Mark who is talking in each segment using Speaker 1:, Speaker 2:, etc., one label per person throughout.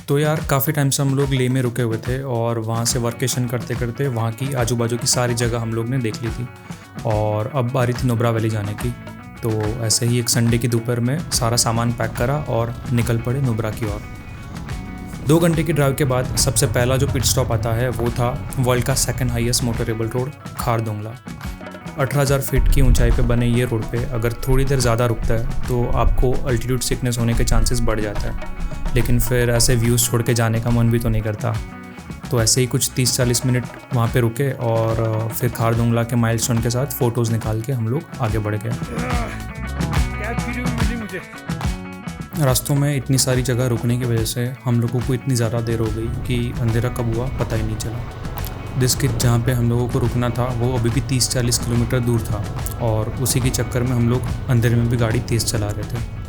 Speaker 1: तो यार काफ़ी टाइम से हम लोग लेह में रुके हुए थे और वहाँ से वर्केशन करते करते वहाँ की आजू बाजू की सारी जगह हम लोग ने देख ली थी और अब बारी थी नुब्रा वैली जाने की। तो ऐसे ही एक संडे की दोपहर में सारा सामान पैक करा और निकल पड़े नुब्रा की ओर। 2 घंटे की ड्राइव के बाद सबसे पहला जो पिट स्टॉप आता है वो था वर्ल्ड का second highest motorable road Khardungla. 18,000 feet की ऊंचाई पे बने ये रोड पे अगर थोड़ी देर ज़्यादा रुकता है तो आपको अल्टीट्यूड सिकनेस होने के चांसेस बढ़ जाता है, लेकिन फिर ऐसे व्यूज़ छोड़ के जाने का मन भी तो नहीं करता। तो ऐसे ही कुछ 30-40 मिनट वहाँ पे रुके और फिर खारदोंगला के माइलस्टोन के साथ फ़ोटोज़ निकाल के हम लोग आगे बढ़ गए। रास्तों में इतनी सारी जगह रुकने की वजह से हम लोगों को इतनी ज़्यादा देर हो गई कि अंधेरा कब हुआ पता ही नहीं चला। दिस्कित जहाँ पे हम लोगों को रुकना था वो अभी भी 30-40 किलोमीटर दूर था और उसी के चक्कर में हम लोग अंधेरे में भी गाड़ी तेज़ चला रहे थे।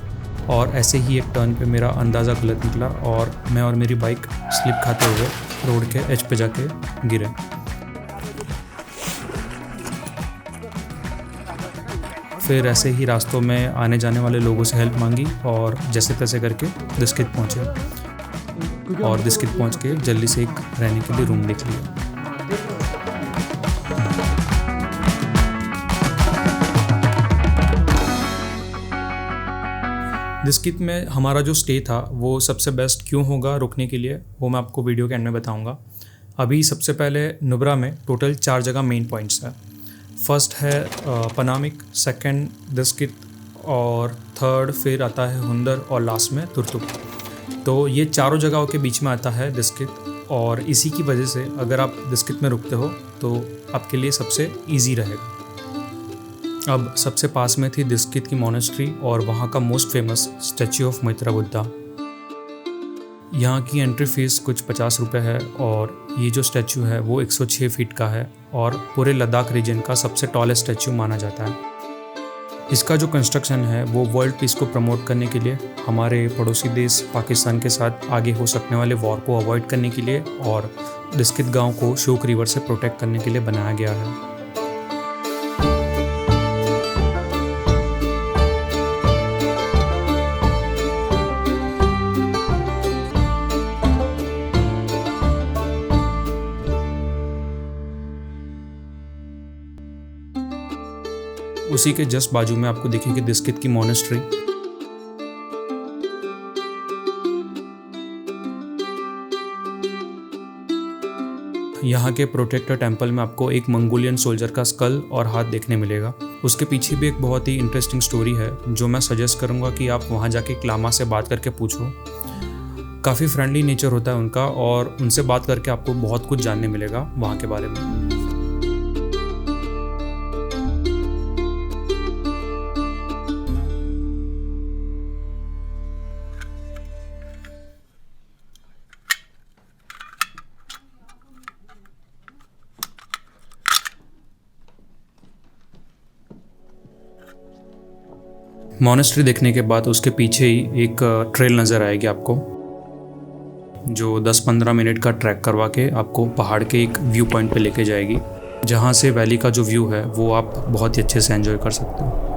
Speaker 1: और ऐसे ही एक टर्न पे मेरा अंदाज़ा गलत निकला और मैं और मेरी बाइक स्लिप खाते हुए रोड के एज पे जाके गिरे। फिर ऐसे ही रास्तों में आने जाने वाले लोगों से हेल्प मांगी और जैसे तैसे करके दिस्कित पहुँचे और दिस्कित पहुँच के जल्दी से एक रहने के लिए रूम देख लिया। दिस्कित में हमारा जो स्टे था वो सबसे बेस्ट क्यों होगा रुकने के लिए वो मैं आपको वीडियो के एंड में बताऊंगा। अभी सबसे पहले नुब्रा में टोटल 4 जगह मेन पॉइंट्स हैं। फर्स्ट है पनामिक, सेकंड दिस्कित और थर्ड फिर आता है हुंदर और लास्ट में तुर्तुक। तो ये चारों जगहों के बीच में आता है दिस्कित और इसी की वजह से अगर आप दिस्कित में रुकते हो तो आपके लिए सबसे ईजी रहेगा। अब सबसे पास में थी दिस्कित की मोनेस्ट्री और वहाँ का most famous statue of Maitra Buddha. यहाँ की एंट्री फीस कुछ 50 रुपये है और ये जो स्टैच्यू है वो 106 फीट का है और पूरे लद्दाख रीजन का सबसे टॉलेस्ट स्टैच्यू माना जाता है। इसका जो कंस्ट्रक्शन है वो वर्ल्ड पीस को प्रमोट करने के लिए, हमारे पड़ोसी देश पाकिस्तान के साथ आगे हो सकने वाले वॉर को अवॉइड करने के लिए और दिस्कित गाँव को शोक रिवर से प्रोटेक्ट करने के लिए बनाया गया है। उसी के जस्ट बाजू में आपको दिखेगी दिस्कित की मोनेस्ट्री। यहाँ के प्रोटेक्टर टेम्पल में आपको एक मंगोलियन सोल्जर का स्कल और हाथ देखने मिलेगा। उसके पीछे भी एक बहुत ही इंटरेस्टिंग स्टोरी है जो मैं सजेस्ट करूँगा कि आप वहाँ जाके एक लामा से बात करके पूछो। काफ़ी फ्रेंडली नेचर होता है उनका और उनसे बात करके आपको बहुत कुछ जानने मिलेगा वहाँ के बारे में। मॉनेस्ट्री देखने के बाद उसके पीछे ही एक ट्रेल नज़र आएगी आपको जो 10-15 मिनट का ट्रैक करवा के आपको पहाड़ के एक व्यू पॉइंट पे लेके जाएगी, जहाँ से वैली का जो व्यू है वो आप बहुत ही अच्छे से एंजॉय कर सकते हो।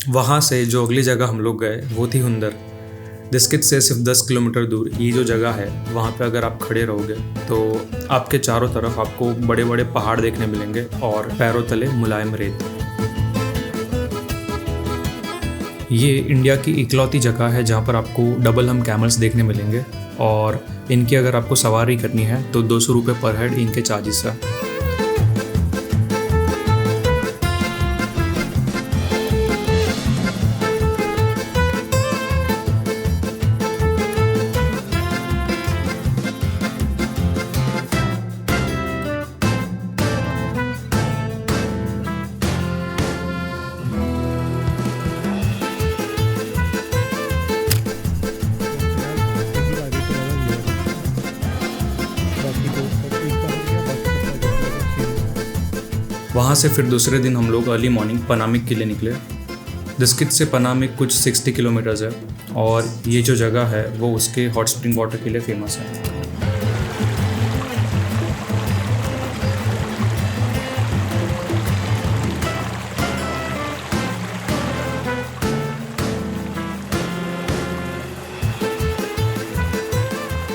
Speaker 1: वहाँ से जो अगली जगह हम लोग गए वो थी हुंदर। दिस्कित से सिर्फ 10 किलोमीटर दूर ये जो जगह है वहाँ पे अगर आप खड़े रहोगे तो आपके चारों तरफ आपको बड़े बड़े पहाड़ देखने मिलेंगे और पैरों तले मुलायम रेत। ये इंडिया की इकलौती जगह है जहाँ पर आपको डबल हम कैमल्स देखने मिलेंगे और इनकी अगर आपको सवारी करनी है तो 200 रुपये पर हेड इनके चार्जेस है। वहाँ से फिर दूसरे दिन हम लोग अर्ली मॉर्निंग पनामिक के लिए निकले। दिस्कित से पनामिक कुछ 60 किलोमीटर्स है और ये जो जगह है वो उसके हॉट स्प्रिंग वाटर के लिए फेमस है।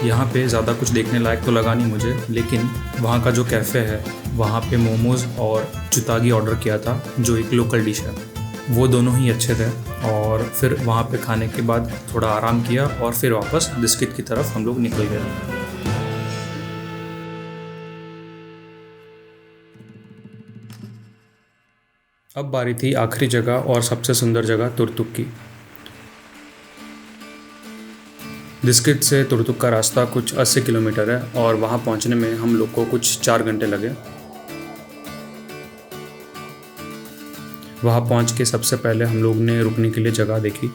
Speaker 1: यहाँ पे ज़्यादा कुछ देखने लायक तो लगा नहीं मुझे, लेकिन वहाँ का जो कैफ़े है वहाँ पे मोमोज़ और चुतागी ऑर्डर किया था जो एक लोकल डिश है, वो दोनों ही अच्छे थे। और फिर वहाँ पे खाने के बाद थोड़ा आराम किया और फिर वापस दिस्कित की तरफ हम लोग निकल गए। अब बारी थी आखिरी जगह और सबसे सुंदर जगह तुर्तुक की। दिस्कित से तुर्तुक का रास्ता कुछ 80 किलोमीटर है और वहाँ पहुँचने में हम लोग को कुछ 4 घंटे लगे। वहाँ पहुँच के सबसे पहले हम लोग ने रुकने के लिए जगह देखी।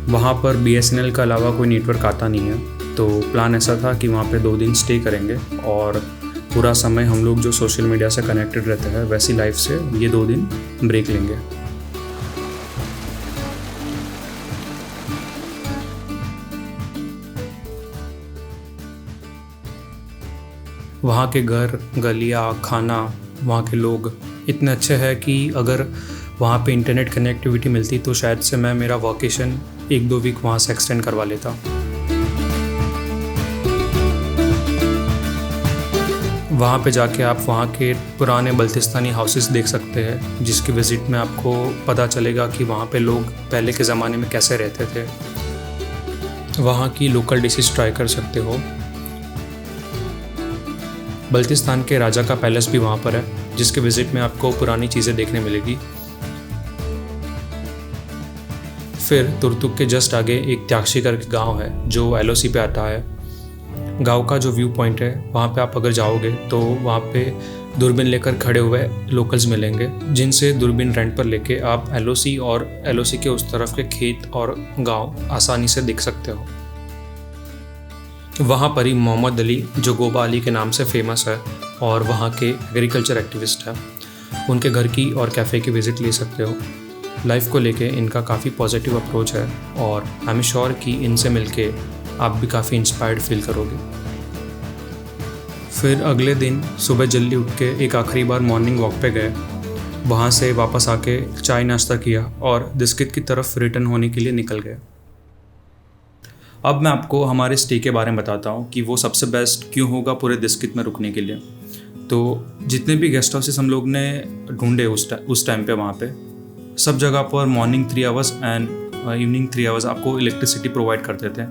Speaker 1: वहाँ पर BSNL के अलावा कोई नेटवर्क आता नहीं है, तो प्लान ऐसा था कि वहाँ पे 2 दिन स्टे करेंगे और पूरा समय हम लोग जो सोशल मीडिया से कनेक्टेड रहते हैं वैसी लाइफ से ये 2 दिन ब्रेक लेंगे। वहाँ के घर, गलियाँ, खाना, वहाँ के लोग इतने अच्छे हैं कि अगर वहाँ पे इंटरनेट कनेक्टिविटी मिलती तो शायद से मैं मेरा वोकेशन 1-2 वीक वहाँ से एक्सटेंड करवा लेता। वहाँ पे जाके आप वहाँ के पुराने बल्तिस्तानी हाउसेस देख सकते हैं, जिसकी विज़िट में आपको पता चलेगा कि वहाँ पे लोग पहले के ज़माने में कैसे रहते थे। वहाँ की लोकल डिशेस ट्राई कर सकते हो। बल्तिस्तान के राजा का पैलेस भी वहाँ पर है, जिसके विज़िट में आपको पुरानी चीज़ें देखने मिलेगी। फिर तुर्तुक के जस्ट आगे एक त्याक्षी करके गांव है जो LOC पे आता है। गांव का जो व्यू पॉइंट है वहाँ पे आप अगर जाओगे तो वहाँ पे दूरबीन लेकर खड़े हुए लोकल्स मिलेंगे, जिनसे दूरबीन रेंट पर लेके आप LOC और LOC के उस तरफ के खेत और गांव आसानी से देख सकते हो। वहाँ पर ही मोहम्मद अली जो गोबा अली के नाम से फेमस है और वहाँ के एग्रीकल्चर एक्टिविस्ट है, उनके घर की और कैफ़े की विज़िट ले सकते हो। लाइफ को लेके इनका काफ़ी पॉजिटिव अप्रोच है और आई एम श्योर कि इनसे मिलके आप भी काफ़ी इंस्पायर्ड फील करोगे। फिर अगले दिन सुबह जल्दी उठ के एक आखिरी बार मॉर्निंग वॉक पे गए। वहाँ से वापस आके चाय नाश्ता किया और दिस्कित की तरफ रिटर्न होने के लिए निकल गए। अब मैं आपको हमारे स्टे के बारे में बताता हूँ कि वो सबसे बेस्ट क्यों होगा पूरे दिस्कित में रुकने के लिए। तो जितने भी गेस्ट हाउसेस हम लोग ने ढूंढे उस टाइम पे वहाँ पे सब जगह पर morning 3 hours and evening 3 hours आपको इलेक्ट्रिसिटी प्रोवाइड करते थे,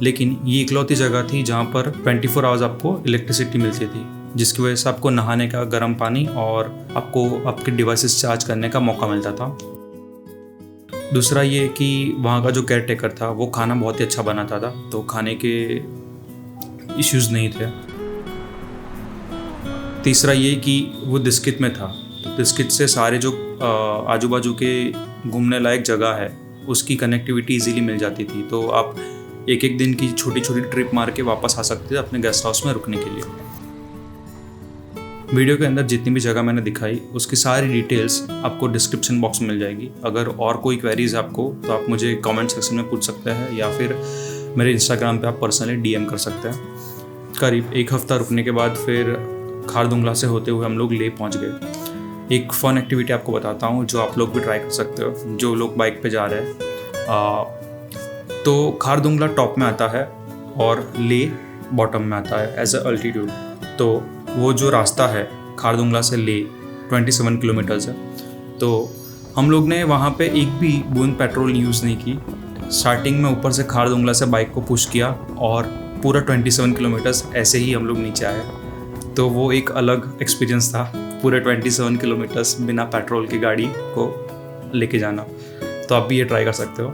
Speaker 1: लेकिन ये इकलौती जगह थी जहाँ पर 24 आवर्स आपको इलेक्ट्रिसिटी मिलती थी, जिसकी वजह से आपको नहाने का, गर्म पानी और आपको आपके डिवाइसेस चार्ज करने का मौका मिलता था। दूसरा ये कि वहाँ का जो केयर टेकर था वो खाना बहुत ही अच्छा बनाता था, तो खाने के इश्यूज़ नहीं थे। तीसरा ये कि वो दिस्कित में था, दिस्कित से सारे जो आजू बाजू के घूमने लायक जगह है उसकी कनेक्टिविटी इजीली मिल जाती थी, तो आप एक एक दिन की छोटी छोटी ट्रिप मार के वापस आ सकते थे अपने गेस्ट हाउस में रुकने के लिए। वीडियो के अंदर जितनी भी जगह मैंने दिखाई उसकी सारी डिटेल्स आपको डिस्क्रिप्शन बॉक्स में मिल जाएगी। अगर और कोई क्वेरीज आपको तो आप मुझे कमेंट सेक्शन में पूछ सकते हैं या फिर मेरे इंस्टाग्राम पे आप पर्सनली DM कर सकते हैं। करीब 1 हफ्ता रुकने के बाद फिर खारदुंगला से होते हुए हम लोग ले पहुंच गए। एक फ़न एक्टिविटी आपको बताता हूं जो आप लोग भी ट्राई कर सकते हो, जो लोग बाइक पे जा रहे हैं। तो खारदुंगला टॉप में आता है और ले बॉटम में आता है एज अ अल्टीट्यूड। तो वो जो रास्ता है खारदुंगला से ले 27 किलोमीटर्स है। तो हम लोग ने वहाँ पे एक भी बूंद पेट्रोल यूज़ नहीं की। स्टार्टिंग में ऊपर से खारदुंगला से बाइक को पुश किया और पूरा 27 किलोमीटर्स ऐसे ही हम लोग नीचे आए। तो वो एक अलग एक्सपीरियंस था, पूरे 27 किलोमीटर्स बिना पेट्रोल की गाड़ी को लेके जाना। तो आप भी ये ट्राई कर सकते हो।